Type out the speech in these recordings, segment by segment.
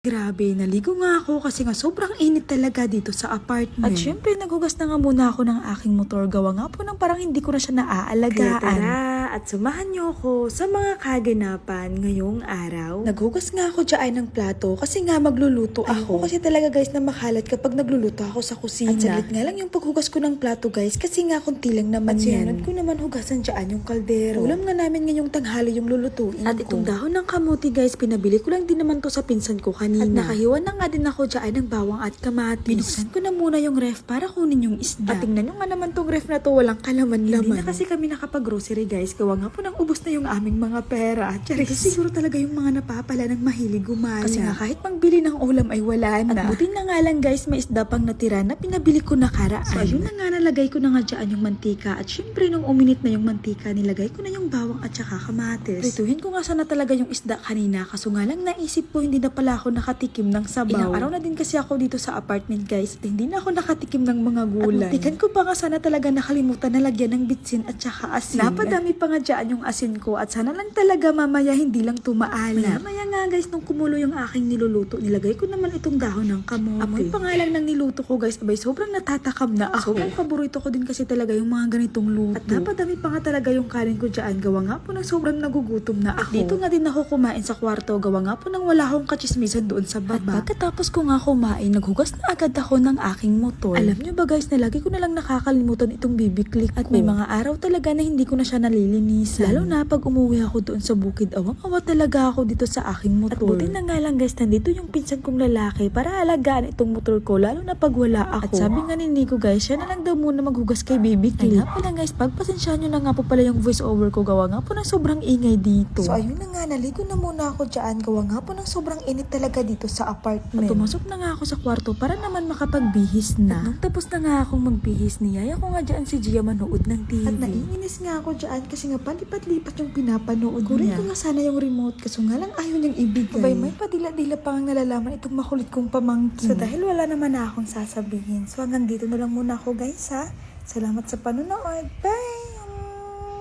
Grabe, naligo nga ako kasi nga sobrang init talaga dito sa apartment. At syempre, naghugas na nga muna ako ng aking motor. Gawa nga po ng parang hindi ko na siya naaalagaan. Kaya tara, at sumahan niyo ako sa mga kaganapan ngayong araw. Naghugas nga ako dyan ng plato kasi nga magluluto ako. Kasi talaga guys na makalat kapag nagluluto ako sa kusina. At saglit nga lang yung paghugas ko ng plato guys kasi nga kunti lang naman yan. At sinunod ko naman hugasan dyan yung kaldero. Ulam nga namin ngayong tanghali yung lulutuin At itong dahon ng kamuti guys, pinabili ko lang din naman to sa pinsan ko kanina. At nakahiwa na nga din ako dyan ng bawang at kamatis. Binuksan ko na muna yung ref para kunin yung isda. At tingnan nyo nga naman tong ref na to, walang kalaman-laman. Hindi na kasi kami nakapag-grocery guys. Gawa nga po nang ubos na yung aming mga pera. Charis, siguro talaga yung mga napapala ng mahilig gumala. Kasi nga kahit magbili ng ulam ay wala na. At buti na nga lang guys, may isda pang natira na pinabili ko nakaraan. So ayun na nga, nalagay ko na nga dyan yung mantika. At syempre nung uminit na yung mantika, nilagay ko na yung bawang at saka kamatis. Prituhin ko nga sana talaga yung isda kanina. Kaso nga lang naisip ko hindi na pala ako nakatikim ng sabaw. Ilang araw na din kasi ako dito sa apartment guys at hindi na ako nakatikim ng mga gulay. At muntikan ko pa nga sana talaga nakalimutan na lagyan ng bitsin at saka asin. Napadami pa nga dyan yung asin ko at sana lang talaga mamaya hindi lang tumaala. Mamaya nga guys nung kumulo yung aking niluluto, nilagay ko naman itong dahon ng kamote. Amoy pa nga lang ng niluto ko guys, abay sobrang natatakam na ako. Sobrang paborito ko din kasi talaga yung mga ganitong luto. At napadami pa nga talaga yung kanin ko dyan. Gawa nga po ng sobrang nagugutom na ako. At dito nga din ako kumain sa kwarto. Gawa nga po ng wala akong kachismisan doon sa baba. At pagkatapos ko nga kumain, naghugas na agad ako ng aking motor. Alam nyo ba guys, na lagi ko na lang nakakalimutan itong bibiklik ko. At may mga araw talaga na hindi ko na siya nalilinisan. Lalo na pag umuwi ako doon sa bukid, awang-awa talaga ako dito sa aking motor. At buti na nga lang guys, nandito yung pinsan kong lalaki para alagaan itong motor ko, lalo na pag wala ako. At sabi nga ni Nico guys, siya na lang daw muna maghugas kay bibiklik. Nga pala guys, pagpasensya nyo na nga po pala yung voice over ko, gawa nga po ng sobrang ingay dito. So ayun na nga, naligo na muna ako dyan. Gawa nga po ng sobrang init talaga dito sa apartment. At pumasok na nga ako sa kwarto para naman makapagbihis na. At nung tapos na nga akong magbihis, niyaya ko nga dyan si Gia manood ng TV. At naiinis nga ako dyan kasi nga palipat-lipat yung pinapanood niya. Kurin ko nga sana yung remote kaso nga lang ayaw niyang ibigay. Abay, may padila-dila pa ang nalalaman itong makulit kong pamangkin. So dahil wala naman na akong sasabihin, so hanggang dito na lang muna ako guys ha. Salamat sa panonood. Bye!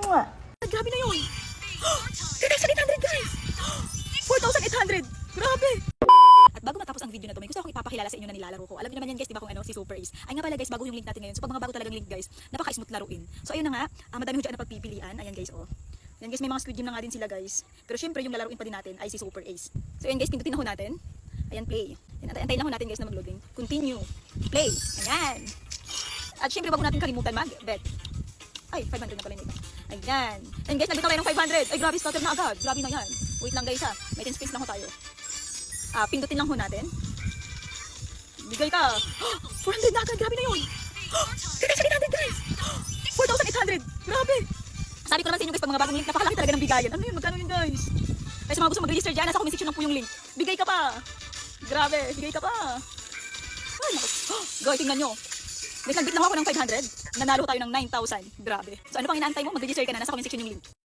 Mwah! Grabe na yun! 3,800 guys! 4,800! Grabe! At bago matapos ang video na to, may gusto akong ipapakilala sa inyo na nilalaro ko. Alam niyo naman yan guys, di ba kung ano, si Super Ace. Ay nga pala guys, bago yung link natin ngayon. So pag mga bago talagang link guys, napaka-smooth laruin. So ayun na nga, madami ho dyan na pagpipilian. Ayan guys, oh. Ayan guys, may mga Squid Game na nga din sila guys. Pero syempre yung lalaruin pa din natin ay si Super Ace. So ayan guys, pindutin na ho natin. Ayan, play. Ayan, antayin lang ho natin guys na mag-loading. Continue. Play. Ayan. At syempre bago natin kalimutan mag-bet. Ay, 500 na pala yun. Ayan. And guys, nandito tayo ng 500. Ay, grabe, scatter na agad. Grabe na yan. Wait lang guys ha. May 10 space lang ho tayo. Pindutin lang ho natin. Bigay ka. 400 na agad. Grabe na yun. 3,800 guys. 4,800. Grabe. Sabi ko naman sa inyo guys, pag mga bagong link, napakalaki talaga ng bigayan. Ano yun? Magkano yun guys? Kaya sa mga gusto mag-register dyan, nasa comment section lang po yung link. Bigay ka pa. Grabe. Bigay ka pa. Ay, naku. Guys, tingnan nyo. Guys, nagbit lang ako ng 500. Nanalo tayo ng 9,000. Grabe. So ano pang inaantay mo? Mag-register ka na. Nasa comment section yung link.